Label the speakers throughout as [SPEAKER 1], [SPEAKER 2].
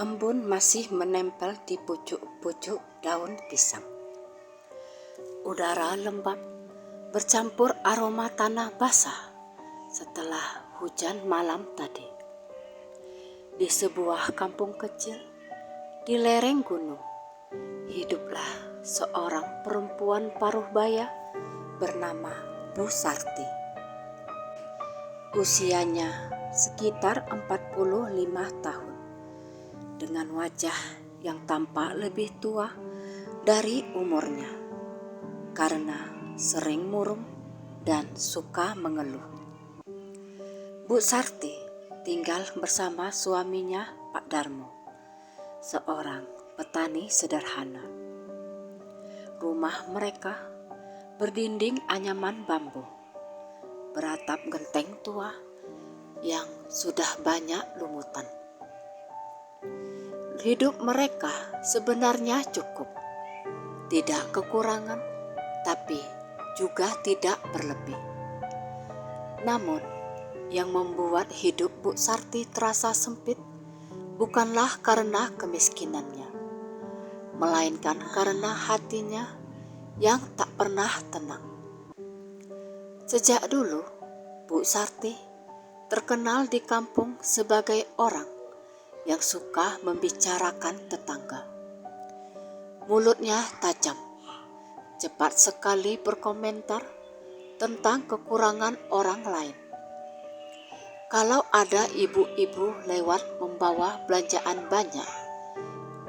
[SPEAKER 1] Embun masih menempel di pucuk-pucuk daun pisang. Udara lembab bercampur aroma tanah basah setelah hujan malam tadi. Di sebuah kampung kecil di lereng gunung, hiduplah seorang perempuan paruh baya bernama Bu Sarti. Usianya sekitar 45 tahun. Dengan wajah yang tampak lebih tua dari umurnya karena sering murung dan suka mengeluh. Bu Sarti tinggal bersama suaminya Pak Darmo, seorang petani sederhana. Rumah mereka berdinding anyaman bambu, beratap genteng tua yang sudah banyak lumutan. Hidup mereka sebenarnya cukup, tidak kekurangan, tapi juga tidak berlebih. Namun, yang membuat hidup Bu Sarti terasa sempit bukanlah karena kemiskinannya, melainkan karena hatinya yang tak pernah tenang. Sejak dulu, Bu Sarti terkenal di kampung sebagai orang yang suka membicarakan tetangga. Mulutnya tajam, cepat sekali berkomentar tentang kekurangan orang lain. Kalau ada ibu-ibu lewat membawa belanjaan banyak,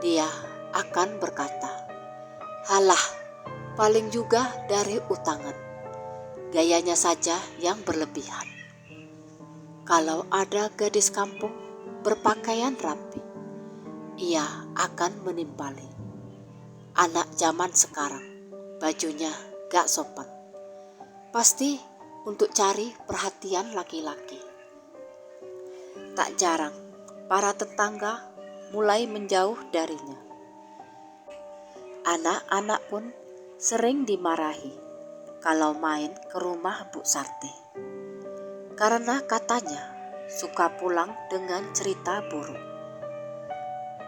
[SPEAKER 1] dia akan berkata, "Halah, paling juga dari utangan." Gayanya saja yang berlebihan. Kalau ada gadis kampung berpakaian rapi, ia akan menimpali. Anak zaman sekarang, bajunya gak sopan. Pasti untuk cari perhatian laki-laki. Tak jarang, para tetangga mulai menjauh darinya. Anak-anak pun sering dimarahi kalau main ke rumah Bu Sarti. Karena katanya suka pulang dengan cerita buruk.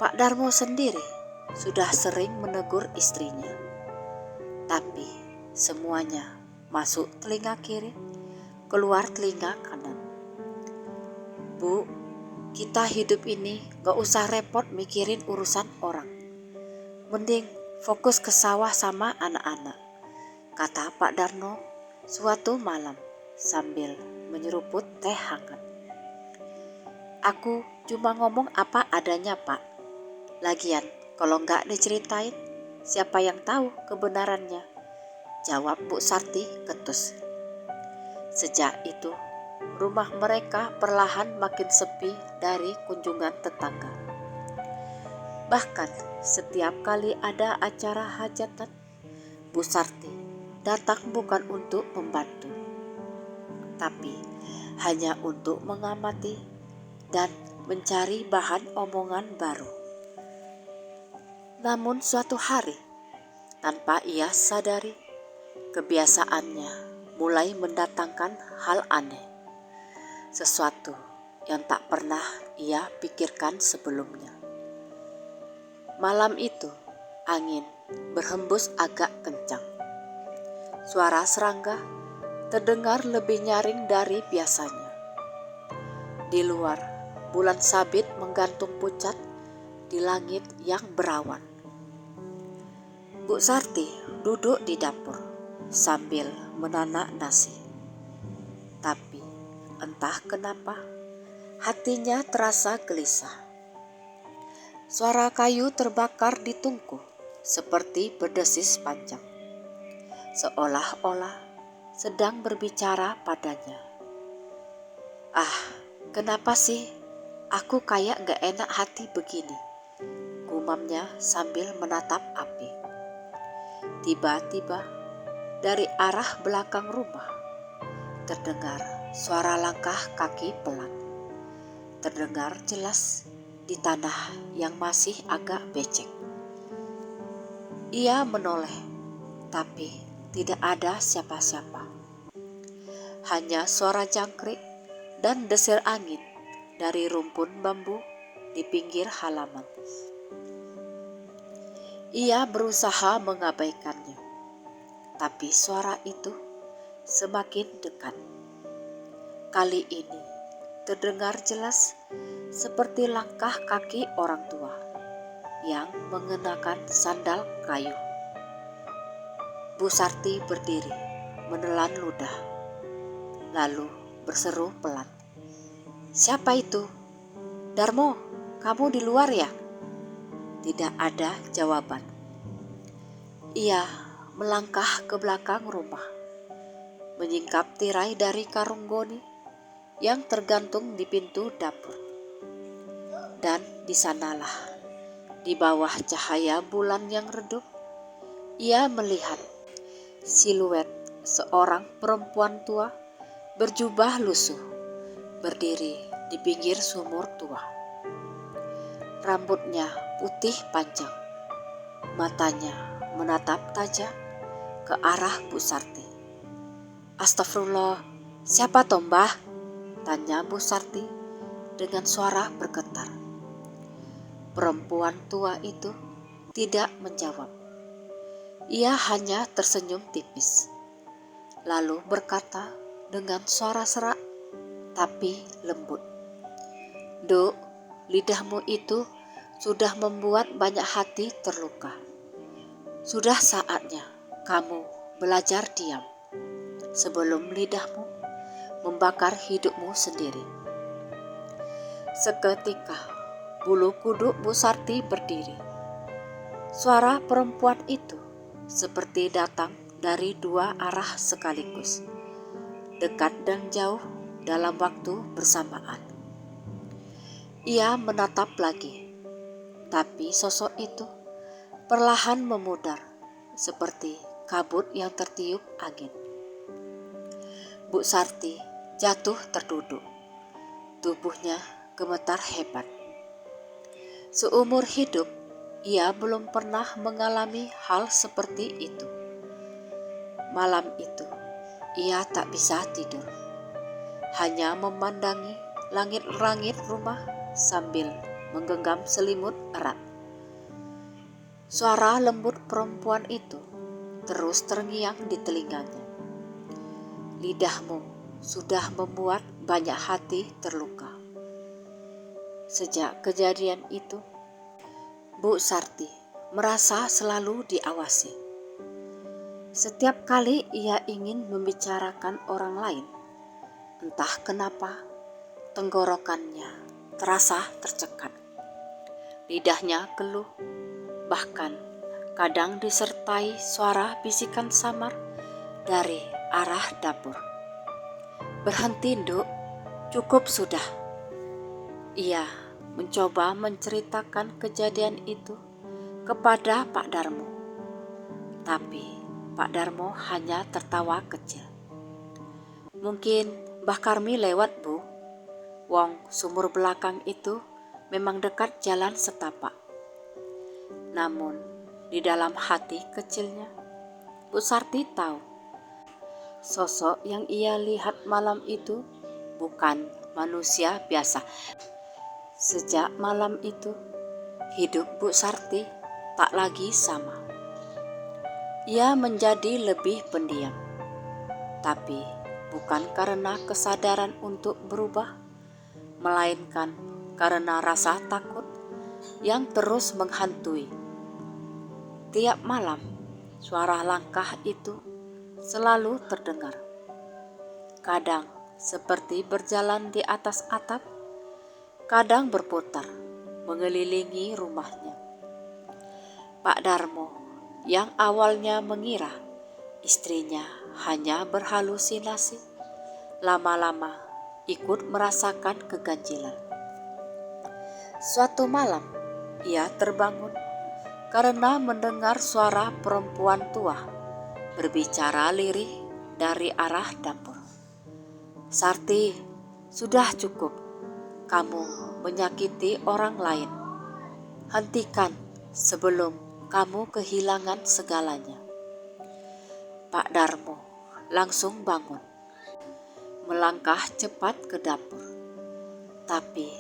[SPEAKER 1] Pak Darmo sendiri sudah sering menegur istrinya, tapi semuanya masuk telinga kiri, keluar telinga kanan. "Bu, kita hidup ini gak usah repot mikirin urusan orang. Mending fokus ke sawah sama anak-anak," kata Pak Darmo suatu malam sambil menyeruput teh hangat. "Aku cuma ngomong apa adanya, Pak. Lagian kalau nggak diceritain, siapa yang tahu kebenarannya?" jawab Bu Sarti ketus. Sejak itu, rumah mereka perlahan makin sepi dari kunjungan tetangga. Bahkan setiap kali ada acara hajatan, Bu Sarti datang bukan untuk membantu, tapi hanya untuk mengamati dan mencari bahan omongan baru. Namun suatu hari, tanpa ia sadari, kebiasaannya mulai mendatangkan hal aneh. Sesuatu yang tak pernah ia pikirkan sebelumnya. Malam itu, angin berhembus agak kencang. Suara serangga terdengar lebih nyaring dari biasanya. Di luar, bulan sabit menggantung pucat di langit yang berawan. Bu Sarti duduk di dapur sambil menanak nasi. Tapi entah kenapa hatinya terasa gelisah. Suara kayu terbakar di tungku seperti berdesis panjang, seolah-olah sedang berbicara padanya. "Ah, kenapa sih aku kayak gak enak hati begini?" gumamnya sambil menatap api. Tiba-tiba dari arah belakang rumah terdengar suara langkah kaki pelan. Terdengar jelas di tanah yang masih agak becek. Ia menoleh, tapi tidak ada siapa-siapa. Hanya suara jangkrik dan desir angin dari rumpun bambu di pinggir halaman. Ia berusaha mengabaikannya, tapi suara itu semakin dekat. Kali ini terdengar jelas seperti langkah kaki orang tua yang mengenakan sandal kayu. Bu Sarti berdiri, menelan ludah, lalu berseru pelan. "Siapa itu? Darmo, kamu di luar ya?" Tidak ada jawaban. Ia melangkah ke belakang rumah, menyingkap tirai dari karung goni yang tergantung di pintu dapur. Dan di sanalah, di bawah cahaya bulan yang redup, ia melihat siluet seorang perempuan tua berjubah lusuh berdiri di pinggir sumur tua. Rambutnya putih panjang, matanya menatap tajam ke arah Bu Sarti. "Astagfirullah, siapa toh Mbah?" tanya Bu Sarti dengan suara bergetar. Perempuan tua itu tidak menjawab. Ia hanya tersenyum tipis, lalu berkata dengan suara serak tapi lembut, "Duk, lidahmu itu sudah membuat banyak hati terluka. Sudah saatnya kamu belajar diam sebelum lidahmu membakar hidupmu sendiri." Seketika bulu kuduk Bu Sarti berdiri. Suara perempuan itu seperti datang dari dua arah sekaligus, dekat dan jauh dalam waktu bersamaan. Ia menatap lagi, tapi sosok itu perlahan memudar seperti kabut yang tertiup angin. Bu Sarti jatuh terduduk, tubuhnya gemetar hebat. Seumur hidup, ia belum pernah mengalami hal seperti itu. Malam itu, ia tak bisa tidur, hanya memandangi langit-langit rumah sambil menggenggam selimut erat. Suara lembut perempuan itu terus terngiang di telinganya. "Lidahmu sudah membuat banyak hati terluka." Sejak kejadian itu, Bu Sarti merasa selalu diawasi. Setiap kali ia ingin membicarakan orang lain, entah kenapa tenggorokannya terasa tercekat. Lidahnya keluh, bahkan kadang disertai suara bisikan samar dari arah dapur. "Berhenti, Nduk, cukup sudah." Ia mencoba menceritakan kejadian itu kepada Pak Darmo, tapi Pak Darmo hanya tertawa kecil. "Mungkin Mbah Karmi lewat, Bu. Wong sumur belakang itu memang dekat jalan setapak." Namun di dalam hati kecilnya, Bu Sarti tahu sosok yang ia lihat malam itu bukan manusia biasa. Sejak malam itu, hidup Bu Sarti tak lagi sama. Ia menjadi lebih pendiam, tapi bukan karena kesadaran untuk berubah, melainkan karena rasa takut yang terus menghantui. Tiap malam, suara langkah itu selalu terdengar. Kadang seperti berjalan di atas atap, kadang berputar mengelilingi rumahnya. Pak Darmo yang awalnya mengira istrinya hanya berhalusinasi, lama-lama ikut merasakan keganjilan. Suatu malam ia terbangun karena mendengar suara perempuan tua berbicara lirih dari arah dapur. "Sarti, sudah cukup. Kamu menyakiti orang lain. Hentikan sebelum kamu kehilangan segalanya." Pak Darmo langsung bangun, melangkah cepat ke dapur. Tapi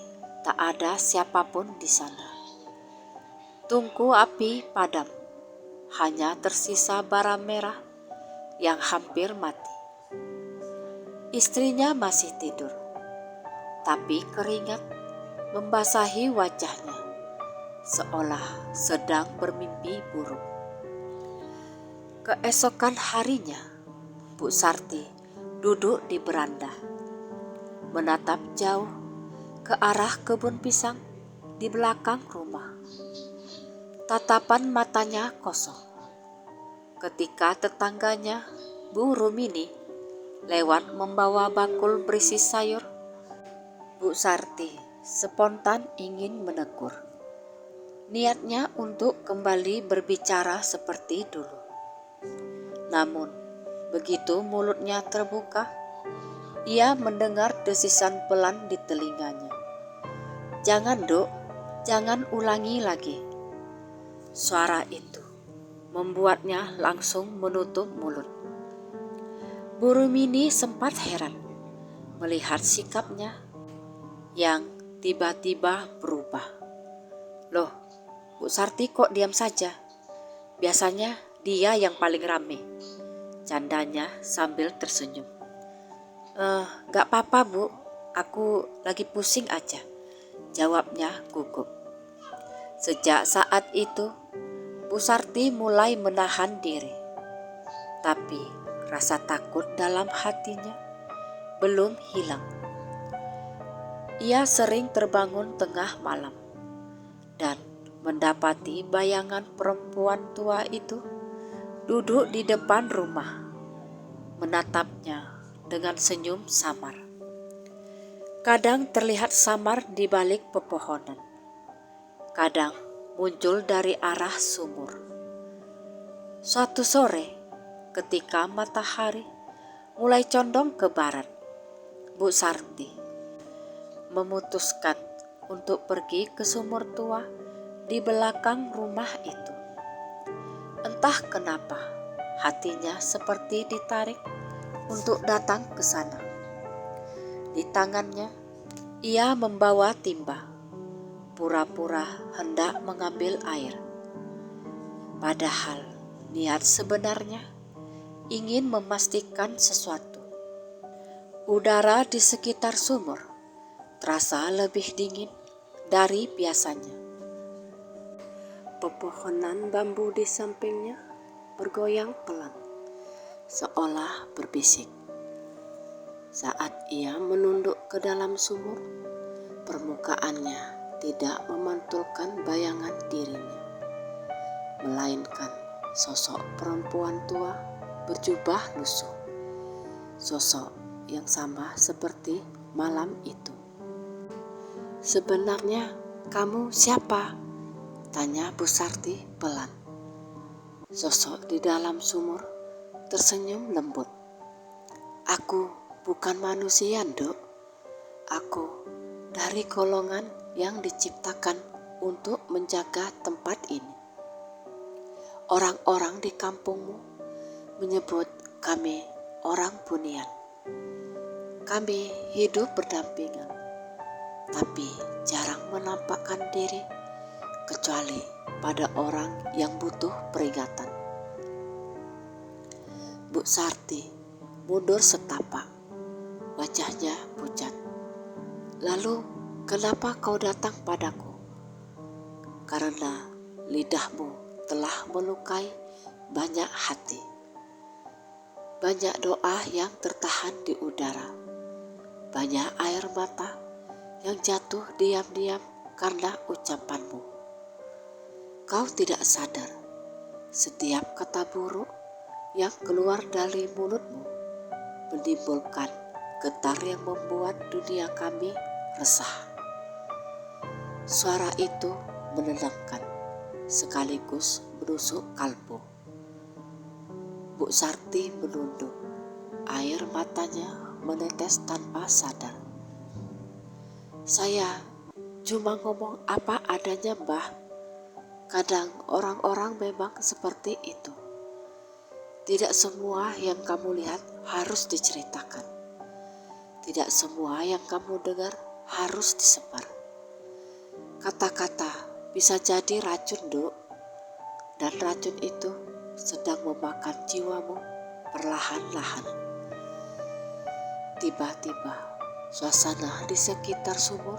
[SPEAKER 1] Tak ada siapapun di sana. Tungku api padam, hanya tersisa bara merah yang hampir mati. Istrinya masih tidur, tapi keringat membasahi wajahnya, seolah sedang bermimpi buruk. Keesokan harinya, Bu Sarti duduk di beranda, menatap jauh ke arah kebun pisang di belakang rumah. Tatapan matanya kosong. Ketika tetangganya, Bu Rumini, lewat membawa bakul berisi sayur, Bu Sarti spontan ingin menegur. Niatnya untuk kembali berbicara seperti dulu. Namun, begitu mulutnya terbuka, ia mendengar desisan pelan di telinganya. "Jangan, Dok, jangan ulangi lagi." Suara itu membuatnya langsung menutup mulut. Bu Rumini sempat heran melihat sikapnya yang tiba-tiba berubah. "Loh, Bu Sarti kok diam saja? Biasanya dia yang paling rame," candanya sambil tersenyum. Gak apa-apa, Bu, aku lagi pusing aja," jawabnya gugup. Sejak saat itu, Bu Sarti mulai menahan diri. Tapi rasa takut dalam hatinya belum hilang. Ia sering terbangun tengah malam dan mendapati bayangan perempuan tua itu duduk di depan rumah, menatapnya dengan senyum samar. Kadang terlihat samar di balik pepohonan, kadang muncul dari arah sumur. Suatu sore, ketika matahari mulai condong ke barat, Bu Sarti memutuskan untuk pergi ke sumur tua di belakang rumah itu. Entah kenapa, hatinya seperti ditarik untuk datang ke sana. Di tangannya, ia membawa timba, pura-pura hendak mengambil air. Padahal niat sebenarnya ingin memastikan sesuatu. Udara di sekitar sumur terasa lebih dingin dari biasanya. Pepohonan bambu di sampingnya bergoyang pelan, seolah berbisik. Saat ia menunduk ke dalam sumur, permukaannya tidak memantulkan bayangan dirinya, melainkan sosok perempuan tua berjubah lusuh. Sosok yang sama seperti malam itu. "Sebenarnya kamu siapa?" tanya Bu Sarti pelan. Sosok di dalam sumur tersenyum lembut. "Aku bukan manusia, Dok. Aku dari golongan yang diciptakan untuk menjaga tempat ini. Orang-orang di kampungmu menyebut kami orang Bunian. Kami hidup berdampingan, tapi jarang menampakkan diri kecuali pada orang yang butuh peringatan." Bu Sarti mundur setapak, wajahnya pucat. "Lalu kenapa kau datang padaku?" "Karena lidahmu telah melukai banyak hati. Banyak doa yang tertahan di udara. Banyak air mata yang jatuh diam-diam karena ucapanmu. Kau tidak sadar, setiap kata buruk yang keluar dari mulutmu menimbulkan getar yang membuat dunia kami resah." Suara itu menenangkan sekaligus menusuk kalbu. Bu Sarti menunduk, air matanya menetes tanpa sadar. "Saya cuma ngomong apa adanya, Mbah. Kadang orang-orang memang seperti itu. Tidak semua yang kamu lihat harus diceritakan. Tidak semua yang kamu dengar harus disebar. Kata-kata bisa jadi racun, Dok. Dan racun itu sedang memakan jiwamu perlahan-lahan. Tiba-tiba suasana di sekitar sumur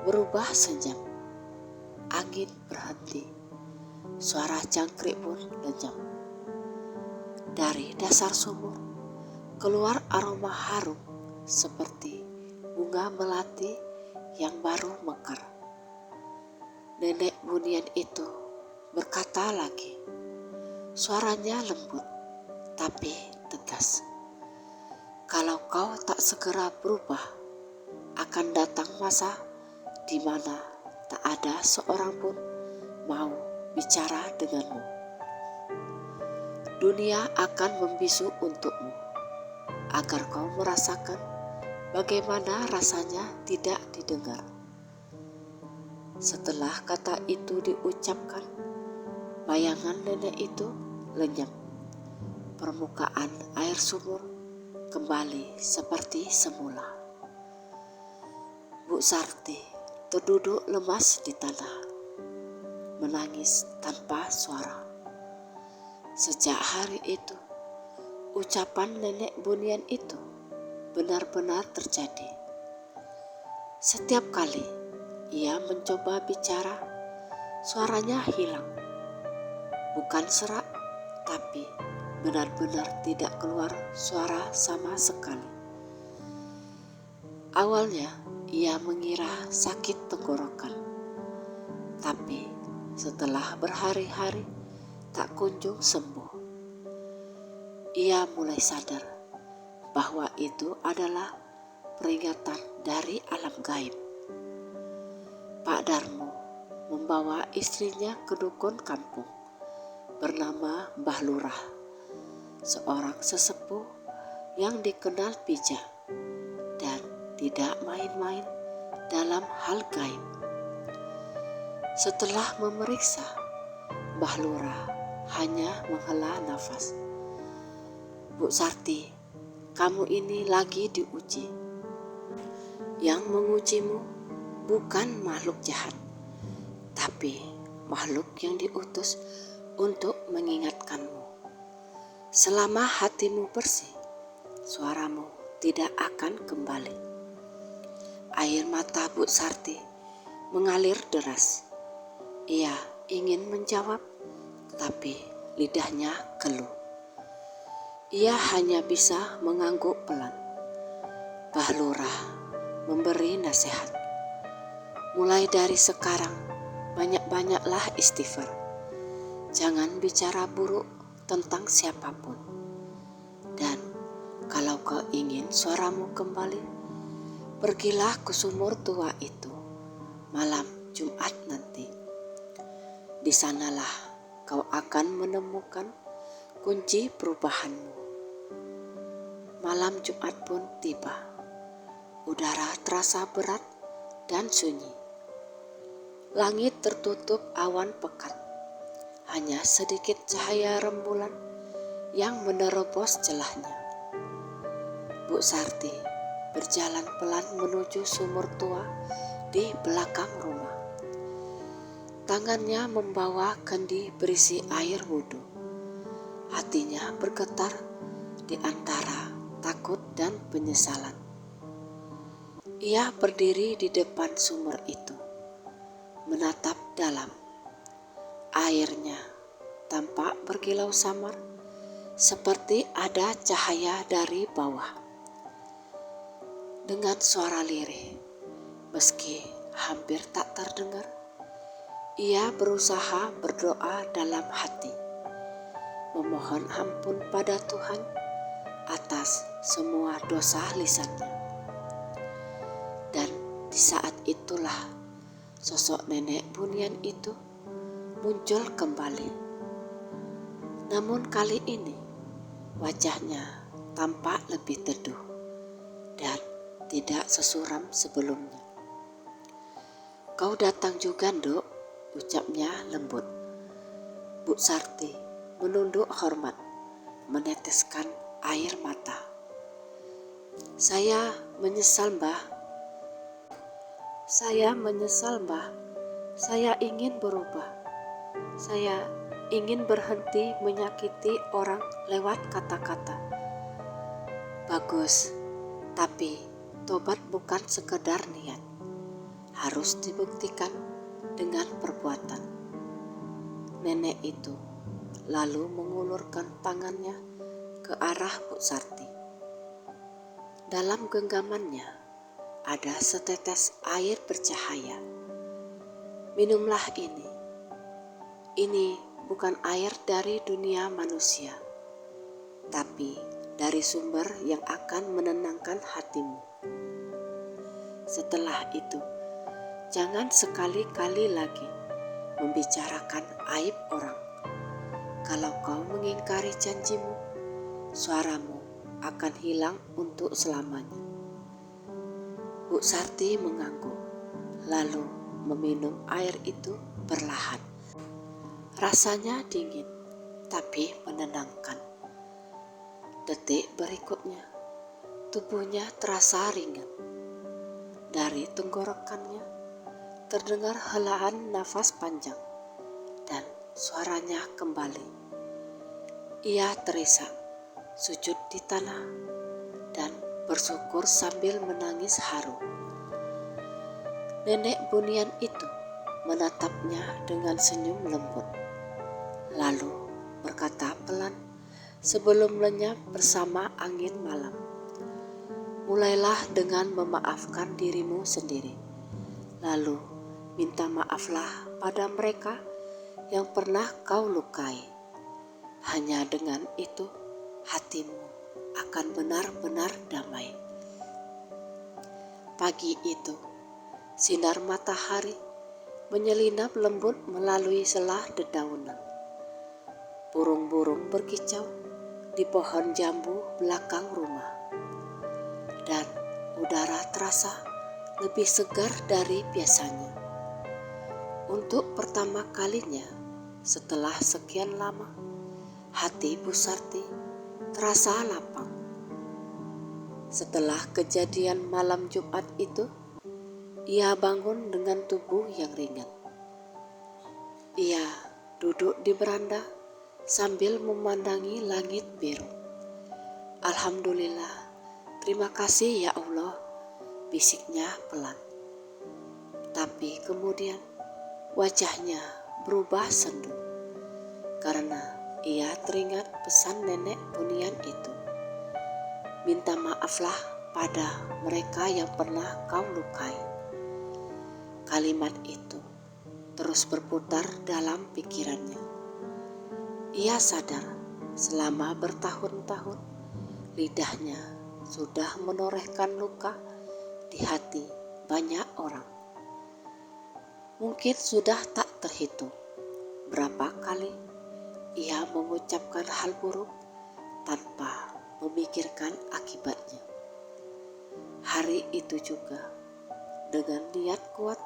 [SPEAKER 1] berubah senyap. Angin berhenti. Suara jangkrik pun lenyap. Dari dasar sumur keluar aroma harum seperti bunga melati yang baru mekar. Nenek bunian itu berkata lagi. Suaranya lembut tapi tegas. Kalau kau tak segera berubah, akan datang masa di mana tak ada seorang pun mau bicara denganmu. Dunia akan membisu untukmu, agar kau merasakan bagaimana rasanya tidak didengar. Setelah kata itu diucapkan, bayangan nenek itu lenyap. Permukaan air sumur kembali seperti semula. Bu Sarti terduduk lemas di tanah, menangis tanpa suara. Sejak hari itu, ucapan nenek bunian itu benar-benar terjadi. Setiap kali ia mencoba bicara, suaranya hilang. Bukan serak, tapi benar-benar tidak keluar suara sama sekali. Awalnya ia mengira sakit tenggorokan, tapi setelah berhari-hari tak kunjung sembuh. Ia mulai sadar bahwa itu adalah peringatan dari alam gaib. Pak Darmo membawa istrinya ke dukun kampung bernama Mbah Lurah, seorang sesepuh yang dikenal bijak dan tidak main-main dalam hal gaib. Setelah memeriksa, Mbah Lurah hanya menghela nafas. Bu Sarti, kamu ini lagi diuji. Yang mengujimu bukan makhluk jahat, tapi makhluk yang diutus untuk mengingatkanmu. Selama hatimu bersih, suaramu tidak akan kembali. Air mata Bu Sarti mengalir deras. Ia ingin menjawab, tapi lidahnya keluh. Ia hanya bisa mengangguk pelan. Mbah Lurah memberi nasihat. Mulai dari sekarang, banyak-banyaklah istighfar. Jangan bicara buruk tentang siapapun. Dan kalau kau ingin suaramu kembali, pergilah ke sumur tua itu malam Jumat nanti. Di sanalah kau akan menemukan kunci perubahanmu. Malam Jumat pun tiba. Udara terasa berat dan sunyi. Langit tertutup awan pekat. Hanya sedikit cahaya rembulan yang menerobos celahnya. Bu Sarti berjalan pelan menuju sumur tua di belakang rumah. Tangannya membawa kendi berisi air wudhu. Hatinya bergetar di antara takut dan penyesalan. Ia berdiri di depan sumur itu, menatap dalam. Airnya tampak berkilau samar, seperti ada cahaya dari bawah. Dengan suara lirih, meski hampir tak terdengar, ia berusaha berdoa dalam hati, memohon ampun pada Tuhan atas semua dosa lisannya. Dan di saat itulah sosok nenek bunian itu muncul kembali. Namun kali ini wajahnya tampak lebih teduh dan tidak sesuram sebelumnya. Kau datang juga, Nduk, ucapnya lembut. Bu Sarti menunduk hormat, meneteskan air mata. Saya menyesal, Mbah. Saya ingin berubah. Saya ingin berhenti menyakiti orang lewat kata-kata. Bagus, tapi tobat bukan sekedar niat. Harus dibuktikan dengan perbuatan. Nenek itu lalu mengulurkan tangannya ke arah Bu Sarti. Dalam genggamannya ada setetes air bercahaya. Minumlah ini. Ini bukan air dari dunia manusia, tapi dari sumber yang akan menenangkan hatimu. Setelah itu, jangan sekali-kali lagi membicarakan aib orang. Kalau kau mengingkari janjimu, suaramu akan hilang untuk selamanya. Bu Sarti mengangguk, lalu meminum air itu perlahan. Rasanya dingin, tapi menenangkan. Detik berikutnya, tubuhnya terasa ringan. Dari tenggorokannya terdengar helaan nafas panjang dan suaranya kembali. Ia terisak, sujud di tanah dan bersyukur sambil menangis haru. Nenek bunian itu menatapnya dengan senyum lembut, lalu berkata pelan sebelum lenyap bersama angin malam. Mulailah dengan memaafkan dirimu sendiri, lalu minta maaflah pada mereka yang pernah kau lukai. Hanya dengan itu hatimu akan benar-benar damai. Pagi itu, sinar matahari menyelinap lembut melalui selah dedaunan. Burung-burung berkicau di pohon jambu belakang rumah. Dan udara terasa lebih segar dari biasanya. Untuk pertama kalinya setelah sekian lama, hati Bu Sarti terasa lapang. Setelah kejadian malam Jumat itu, ia bangun dengan tubuh yang ringan. Ia duduk di beranda sambil memandangi langit biru. Alhamdulillah, terima kasih ya Allah, bisiknya pelan. Tapi kemudian wajahnya berubah sendu karena ia teringat pesan nenek bunian itu. Minta maaflah pada mereka yang pernah kau lukai. Kalimat itu terus berputar dalam pikirannya. Ia sadar selama bertahun-tahun lidahnya sudah menorehkan luka di hati banyak orang. Mungkin sudah tak terhitung berapa kali ia mengucapkan hal buruk tanpa memikirkan akibatnya. Hari itu juga, dengan niat kuat,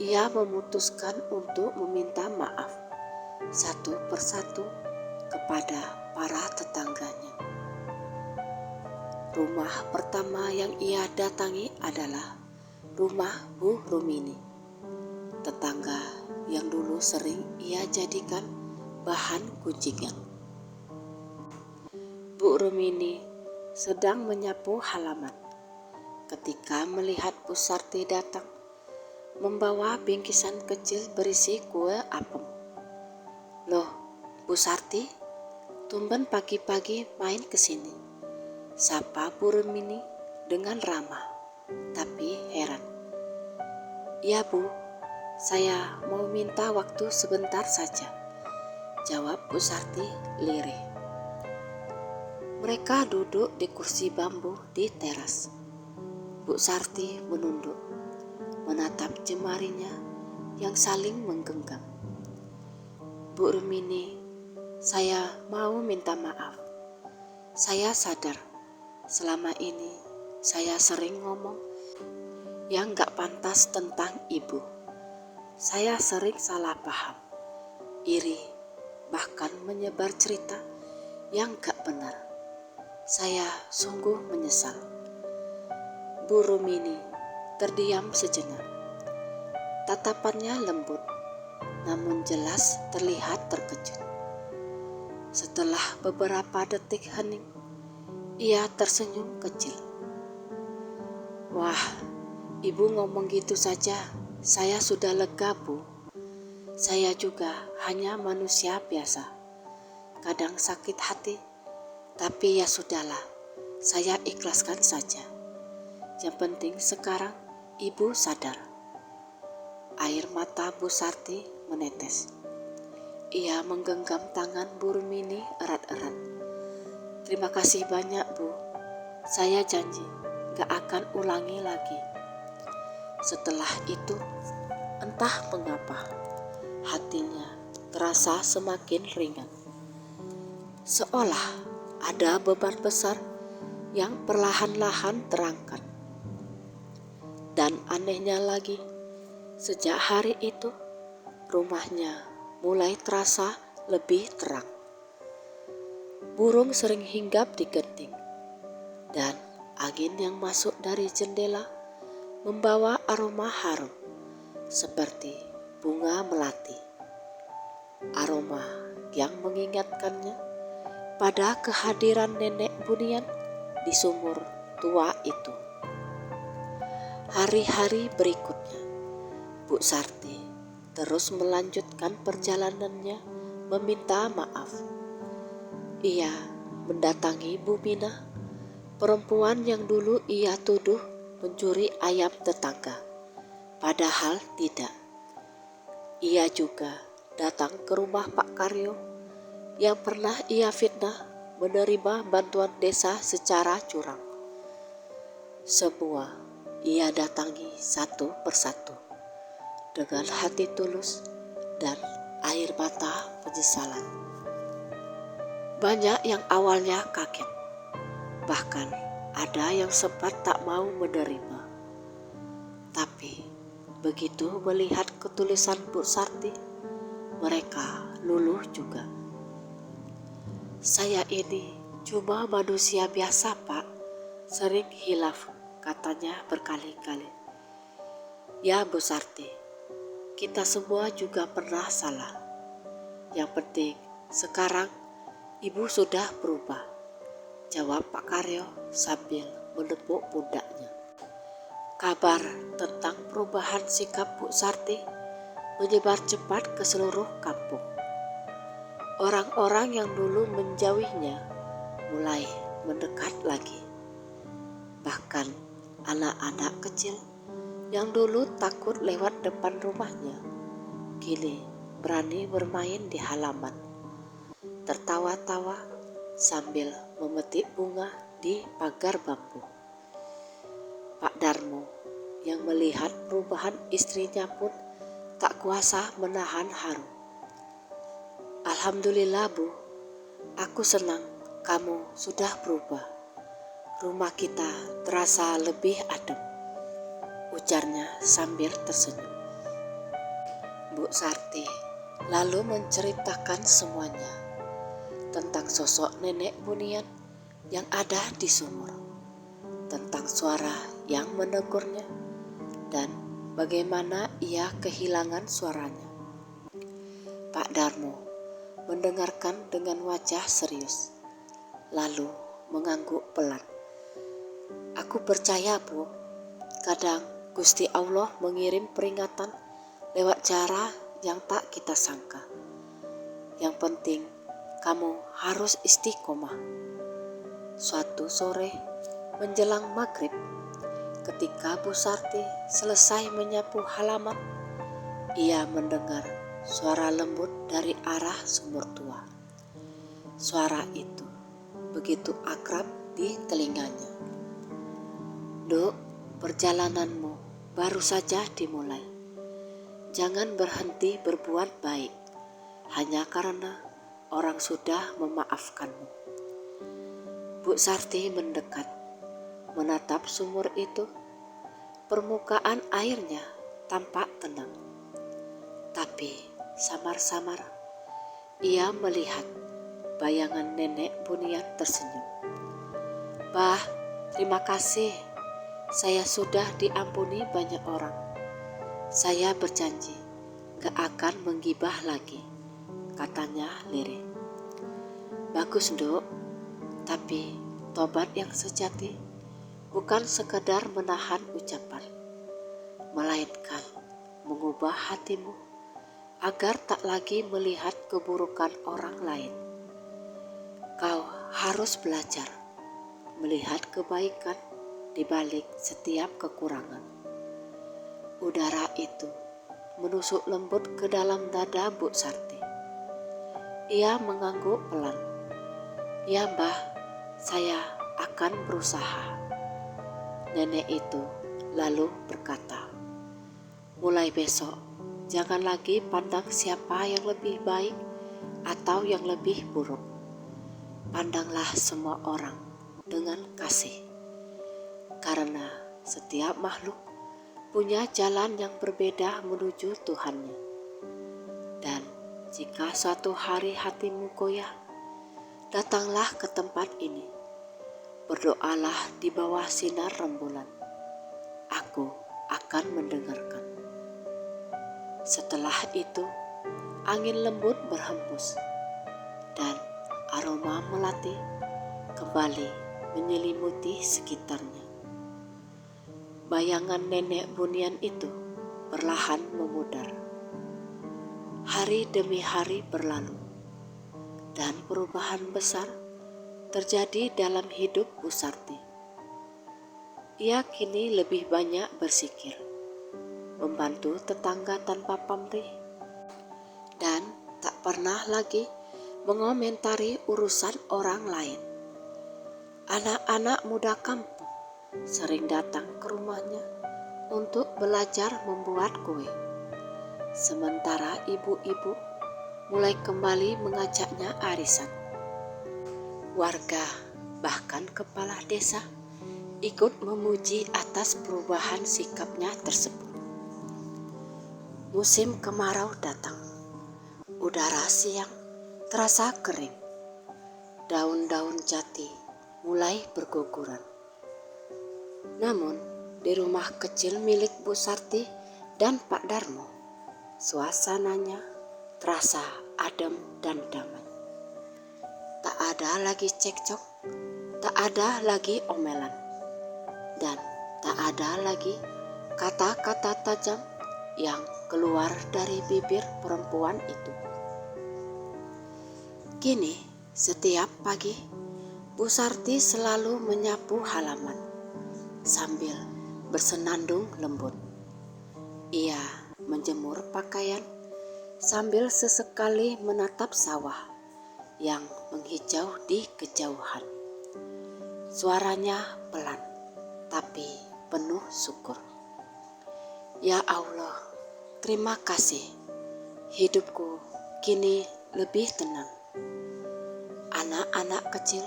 [SPEAKER 1] ia memutuskan untuk meminta maaf satu persatu kepada para tetangganya. Rumah pertama yang ia datangi adalah rumah Bu Rumini, tetangga yang dulu sering ia jadikan bahan gunjingan. Bu Rumini sedang menyapu halaman ketika melihat Bu Sarti datang membawa bingkisan kecil berisi kue apem. Loh, Bu Sarti, tumben pagi-pagi main ke sini, sapa Bu Rumini dengan ramah, tapi heran. Ya Bu, saya mau minta waktu sebentar saja, jawab Bu Sarti lirih. Mereka duduk di kursi bambu di teras. Bu Sarti menunduk, menatap jemarinya yang saling menggenggam. Bu Rumini, saya mau minta maaf. Saya sadar selama ini saya sering ngomong yang gak pantas tentang ibu. Saya sering salah paham, iri, bahkan menyebar cerita yang gak benar. Saya sungguh menyesal. Bu Rumini terdiam sejenak. Tatapannya lembut, namun jelas terlihat terkejut. Setelah beberapa detik hening, ia tersenyum kecil. "Wah, ibu ngomong gitu saja, saya sudah lega, Bu. Saya juga hanya manusia biasa. Kadang sakit hati, tapi ya sudahlah, saya ikhlaskan saja. Yang penting sekarang ibu sadar." Air mata Bu Sarti menetes. Ia menggenggam tangan Bu Rumini erat-erat. "Terima kasih banyak, Bu. Saya janji gak akan ulangi lagi." Setelah itu, entah mengapa, hatinya terasa semakin ringan. Seolah ada beban besar yang perlahan-lahan terangkat. Dan anehnya lagi, sejak hari itu, rumahnya mulai terasa lebih terang. Burung sering hinggap di genting, dan angin yang masuk dari jendela membawa aroma harum seperti bunga melati. Aroma yang mengingatkannya pada kehadiran nenek Bunian di sumur tua itu. Hari-hari berikutnya, Bu Sarti terus melanjutkan perjalanannya meminta maaf. Ia mendatangi Bu Mina, perempuan yang dulu ia tuduh mencuri ayam tetangga. Padahal tidak. Ia juga datang ke rumah Pak Karyo yang pernah ia fitnah menerima bantuan desa secara curang. Semua ia datangi satu persatu dengan hati tulus dan air mata penyesalan. Banyak yang awalnya kaget, bahkan ada yang sempat tak mau menerima. Tapi begitu melihat ketulusan Bu Sarti, mereka luluh juga. "Saya ini cuma manusia biasa, Pak. Sering hilaf," katanya berkali-kali. "Ya Bu Sarti, kita semua juga pernah salah. Yang penting sekarang ibu sudah berubah," jawab Pak Karyo sambil menepuk pundaknya. Kabar tentang perubahan sikap Bu Sarti menyebar cepat ke seluruh kampung. Orang-orang yang dulu menjauhinya mulai mendekat lagi. Bahkan anak-anak kecil yang dulu takut lewat depan rumahnya kini berani bermain di halaman, tertawa-tawa sambil memetik bunga di pagar bambu. Pak Darmo yang melihat perubahan istrinya pun tak kuasa menahan haru. "Alhamdulillah, Bu, aku senang kamu sudah berubah. Rumah kita terasa lebih adem," ujarnya sambil tersenyum. Bu Sarti lalu menceritakan semuanya tentang sosok nenek Bunian yang ada di sumur, tentang suara yang menegurnya, dan bagaimana ia kehilangan suaranya. Pak Darmo mendengarkan dengan wajah serius, lalu mengangguk pelan. "Aku percaya, Bu, kadang Gusti Allah mengirim peringatan lewat cara yang tak kita sangka. Yang penting kamu harus istiqomah." Suatu sore menjelang maghrib, ketika Bu Sarti selesai menyapu halaman, ia mendengar suara lembut dari arah sumur tua. Suara itu begitu akrab di telinganya. "Duk, perjalananmu baru saja dimulai. Jangan berhenti berbuat baik hanya karena orang sudah memaafkanmu." Bu Sarti mendekat, menatap sumur itu. Permukaan airnya tampak tenang, tapi samar-samar ia melihat bayangan nenek Bunian tersenyum. "Bah, terima kasih. Saya sudah diampuni banyak orang. Saya berjanji gak akan menggibah lagi, katanya lirih. Bagus, Nduk, tapi tobat yang sejati bukan sekedar menahan ucapan, melainkan mengubah hatimu agar tak lagi melihat keburukan orang lain. Kau harus belajar melihat kebaikan di balik setiap kekurangan. Udara itu menusuk lembut ke dalam dada Bu Sarti. Ia mengangguk pelan. Ya, Mbah, saya akan berusaha. Nenek itu lalu berkata, mulai besok jangan lagi pandang siapa yang lebih baik atau yang lebih buruk. Pandanglah semua orang dengan kasih. Karena setiap makhluk punya jalan yang berbeda menuju Tuhannya. Dan jika suatu hari hatimu goyah, datanglah ke tempat ini. Berdoalah di bawah sinar rembulan. Aku akan mendengarkan. Setelah itu, angin lembut berhembus dan aroma melati kembali menyelimuti sekitarnya. Bayangan nenek bunian itu perlahan memudar. Hari demi hari berlalu dan perubahan besar terjadi dalam hidup Bu Sarti. Ia kini lebih banyak bersikir, membantu tetangga tanpa pamrih, dan tak pernah lagi mengomentari urusan orang lain. Anak-anak muda kampung sering datang ke rumahnya untuk belajar membuat kue, sementara ibu-ibu mulai kembali mengajaknya arisan. Warga, bahkan kepala desa, ikut memuji atas perubahan sikapnya tersebut. Musim kemarau datang. Udara siang terasa kering. Daun-daun jati mulai berguguran. Namun, di rumah kecil milik Bu Sarti dan Pak Darmo, suasananya terasa adem dan damai. Tak ada lagi cekcok, tak ada lagi omelan, dan tak ada lagi kata-kata tajam yang keluar dari bibir perempuan itu. Kini, setiap pagi, Bu Sarti selalu menyapu halaman sambil bersenandung lembut. Ia menjemur pakaian sambil sesekali menatap sawah yang menghijau di kejauhan. Suaranya pelan, tapi penuh syukur. Ya Allah, terima kasih. Hidupku kini lebih tenang. Anak-anak kecil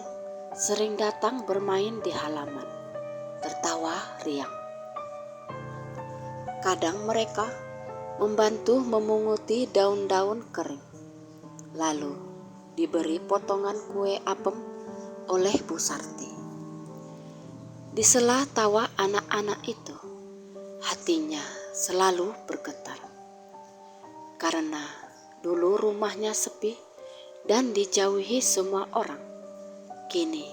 [SPEAKER 1] sering datang bermain di halaman, tertawa riang. Kadang mereka membantu memunguti daun-daun kering, lalu diberi potongan kue apem oleh Bu Sarti. Di sela tawa anak-anak itu, hatinya selalu bergetar. Karena dulu rumahnya sepi dan dijauhi semua orang, kini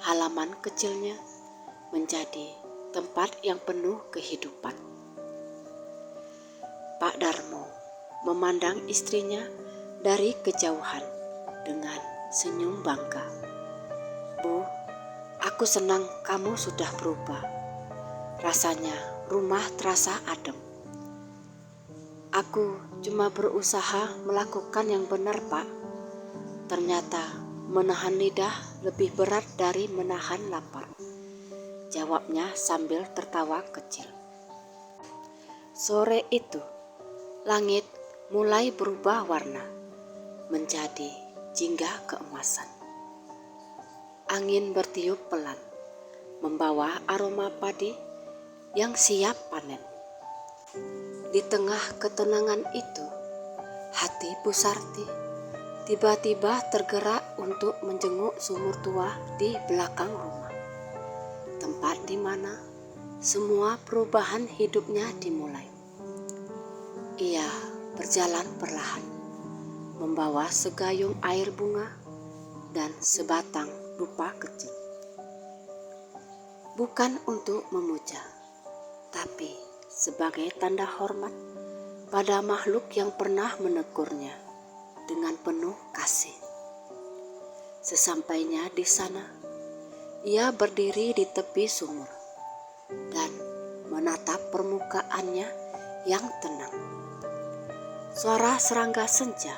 [SPEAKER 1] halaman kecilnya menjadi tempat yang penuh kehidupan. Pak Darmo memandang istrinya dari kejauhan dengan senyum bangga. Bu, aku senang kamu sudah berubah. Rasanya rumah terasa adem. Aku cuma berusaha melakukan yang benar, Pak. Ternyata menahan lidah lebih berat dari menahan lapar, jawabnya sambil tertawa kecil. Sore itu, langit mulai berubah warna menjadi jingga keemasan. Angin bertiup pelan, membawa aroma padi yang siap panen. Di tengah ketenangan itu, hati Bu Sarti tiba-tiba tergerak untuk menjenguk sumur tua di belakang rumah, tempat di mana semua perubahan hidupnya dimulai. Ia berjalan perlahan, membawa segayung air bunga dan sebatang dupa kecil. Bukan untuk memuja, tapi sebagai tanda hormat pada makhluk yang pernah menegurnya dengan penuh kasih. Sesampainya di sana, ia berdiri di tepi sumur dan menatap permukaannya yang tenang. Suara serangga senja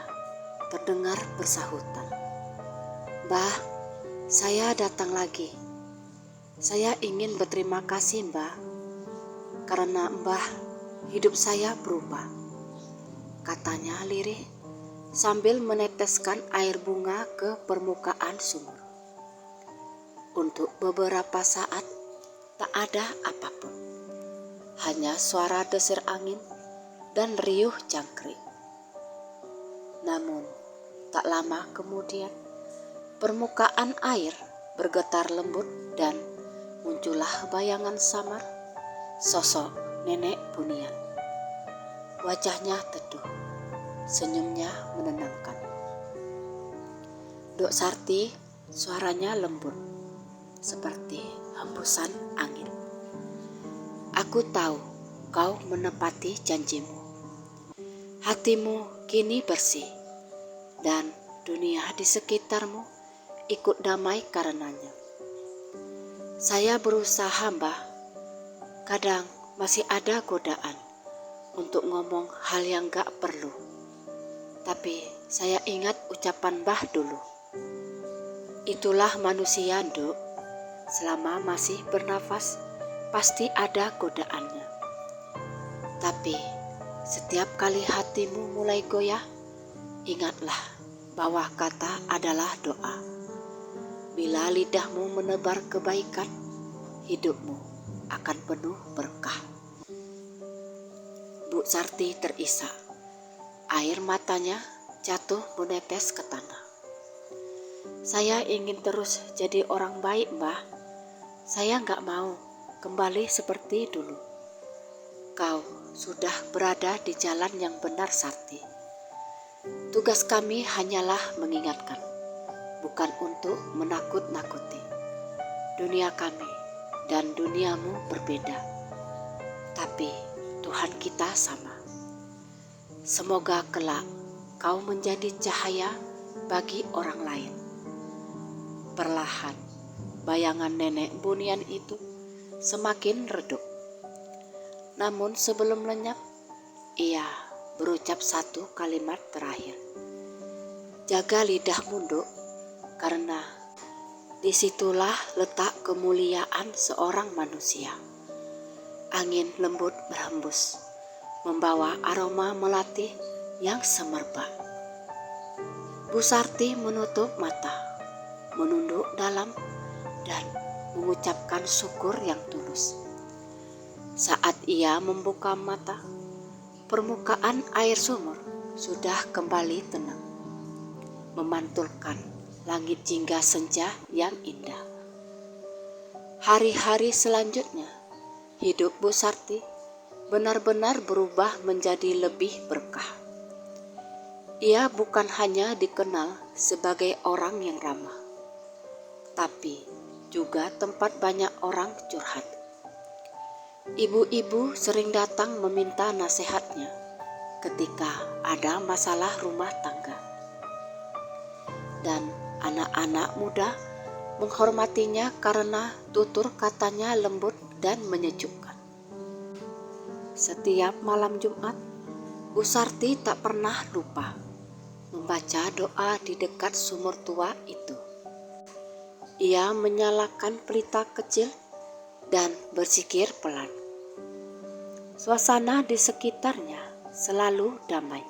[SPEAKER 1] terdengar bersahutan. "Mbah, saya datang lagi. Saya ingin berterima kasih, Mbah. Karena Mbah, hidup saya berubah," katanya lirih sambil meneteskan air bunga ke permukaan sumur. Untuk beberapa saat tak ada apapun, hanya suara desir angin dan riuh jangkrik. Namun tak lama kemudian permukaan air bergetar lembut dan muncullah bayangan samar sosok nenek Bunian. Wajahnya teduh, senyumnya menenangkan. "Dok Sarti," suaranya lembut seperti hembusan angin. "Aku tahu kau menepati janjimu. Hatimu kini bersih dan dunia di sekitarmu ikut damai karenanya. Saya berusaha, Mbah. Kadang masih ada godaan untuk ngomong hal yang gak perlu. Tapi saya ingat ucapan Mbah dulu. Itulah manusia, Dok. Selama masih bernafas, pasti ada godaannya. Tapi setiap kali hatimu mulai goyah, ingatlah bahwa kata adalah doa. Bila lidahmu menebar kebaikan, hidupmu akan penuh berkah." Bu Sarti terisak. Air matanya jatuh menetes ke tanah. "Saya ingin terus jadi orang baik, Mbah. Saya gak mau kembali seperti dulu." "Kau sudah berada di jalan yang benar, Sarti. Tugas kami hanyalah mengingatkan, bukan untuk menakut-nakuti. Dunia kami dan duniamu berbeda, tapi Tuhan kita sama. Semoga kelak kau menjadi cahaya bagi orang lain." Perlahan, bayangan nenek Bunian itu semakin redup. Namun sebelum lenyap, ia berucap satu kalimat terakhir. "Jaga lidahmu, Dok, karena disitulah letak kemuliaan seorang manusia." Angin lembut berhembus, membawa aroma melati yang semerbak. Bu Sarti menutup mata, menunduk dalam, dan mengucapkan syukur yang tulus. Saat ia membuka mata, permukaan air sumur sudah kembali tenang, memantulkan langit jingga senja yang indah. Hari-hari selanjutnya, hidup Bu Sarti benar-benar berubah menjadi lebih berkah. Ia bukan hanya dikenal sebagai orang yang ramah, tapi juga tempat banyak orang curhat. Ibu-ibu sering datang meminta nasihatnya ketika ada masalah rumah tangga. Dan anak-anak muda menghormatinya karena tutur katanya lembut dan menyejukkan. Setiap malam Jumat, Bu Sarti tak pernah lupa membaca doa di dekat sumur tua itu. Ia menyalakan pelita kecil dan berzikir pelan. Suasana di sekitarnya selalu damai,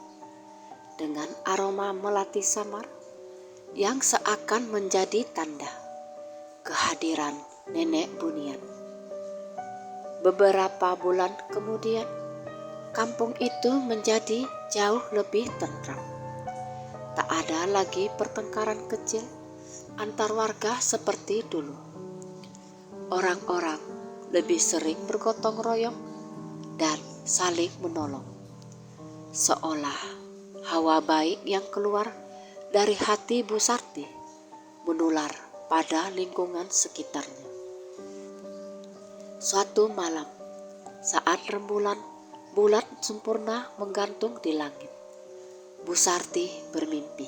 [SPEAKER 1] dengan aroma melati samar yang seakan menjadi tanda kehadiran nenek Bunian. Beberapa bulan kemudian, kampung itu menjadi jauh lebih tentram. Tak ada lagi pertengkaran kecil antar warga seperti dulu. Orang-orang lebih sering bergotong royong dan saling menolong. Seolah hawa baik yang keluar dari hati Bu Sarti menular pada lingkungan sekitarnya. Suatu malam, saat rembulan bulat sempurna menggantung di langit, Bu Sarti bermimpi.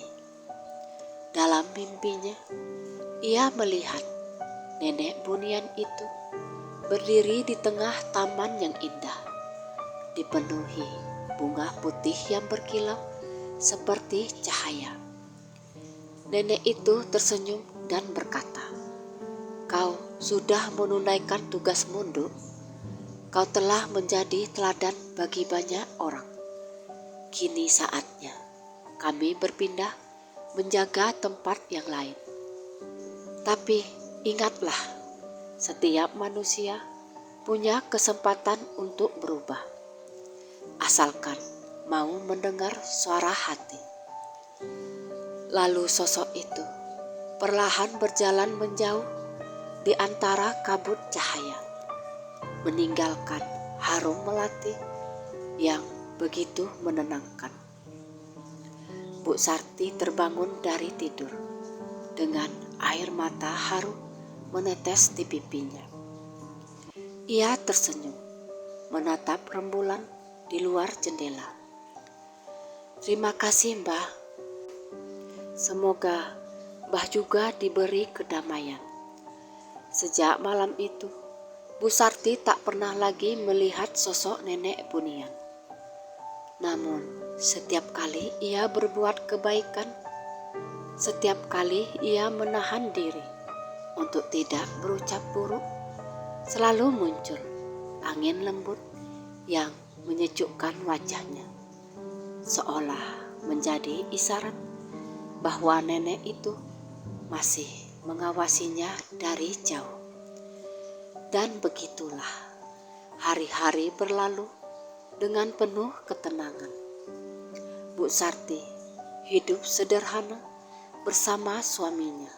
[SPEAKER 1] Dalam mimpinya, ia melihat nenek bunian itu berdiri di tengah taman yang indah, dipenuhi bunga putih yang berkilau seperti cahaya. Nenek itu tersenyum dan berkata, "Kau sudah menunaikan tugasmu, Nduk. Kau telah menjadi teladan bagi banyak orang. Kini saatnya kami berpindah menjaga tempat yang lain. Tapi ingatlah, setiap manusia punya kesempatan untuk berubah, asalkan mau mendengar suara hati." Lalu sosok itu perlahan berjalan menjauh di antara kabut cahaya, meninggalkan harum melati yang begitu menenangkan. Bu Sarti terbangun dari tidur dengan air mata haru menetes di pipinya. Ia tersenyum menatap rembulan di luar jendela. "Terima kasih, Mbah. Semoga Mbah juga diberi kedamaian." Sejak malam itu, Bu Sarti tak pernah lagi melihat sosok nenek bunian. Namun, setiap kali ia berbuat kebaikan, setiap kali ia menahan diri untuk tidak berucap buruk, selalu muncul angin lembut yang menyejukkan wajahnya, seolah menjadi isyarat bahwa nenek itu masih mengawasinya dari jauh. Dan begitulah hari-hari berlalu dengan penuh ketenangan. Bu Sarti hidup sederhana bersama suaminya,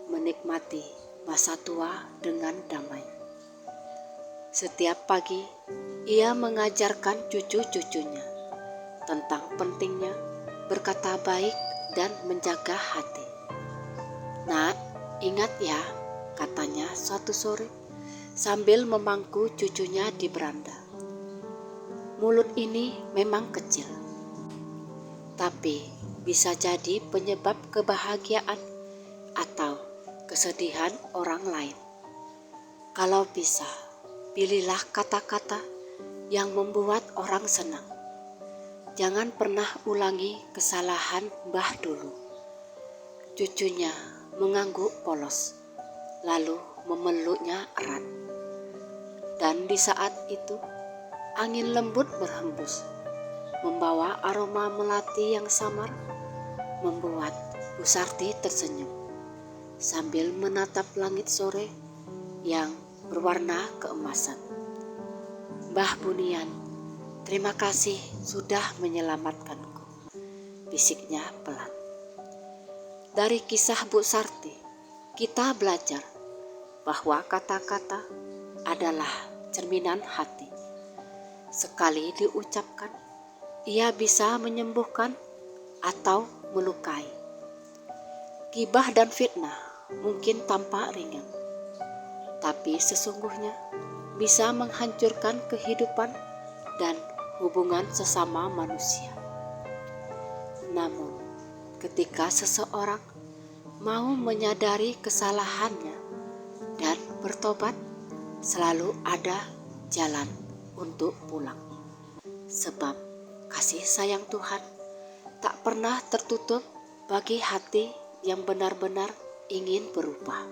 [SPEAKER 1] menikmati masa tua dengan damai. Setiap pagi ia mengajarkan cucu-cucunya tentang pentingnya berkata baik dan menjaga hati. "Nak, ingat ya," katanya suatu sore sambil memangku cucunya di beranda. "Mulut ini memang kecil, tapi bisa jadi penyebab kebahagiaan atau kesedihan orang lain. Kalau bisa, pilihlah kata-kata yang membuat orang senang. Jangan pernah ulangi kesalahan Mbah dulu." Cucunya mengangguk polos, lalu memeluknya erat. Dan di saat itu, angin lembut berhembus, membawa aroma melati yang samar, membuat Bu Sarti tersenyum sambil menatap langit sore yang berwarna keemasan. "Mbah Bunian, terima kasih sudah menyelamatkanku," bisiknya pelan. Dari kisah Bu Sarti, kita belajar bahwa kata-kata adalah cerminan hati. Sekali diucapkan, ia bisa menyembuhkan atau melukai. Gibah dan fitnah mungkin tampak ringan, tapi sesungguhnya bisa menghancurkan kehidupan dan hubungan sesama manusia. Namun, ketika seseorang mau menyadari kesalahannya dan bertobat, selalu ada jalan untuk pulang. Sebab kasih sayang Tuhan tak pernah tertutup bagi hati yang benar-benar ingin berubah.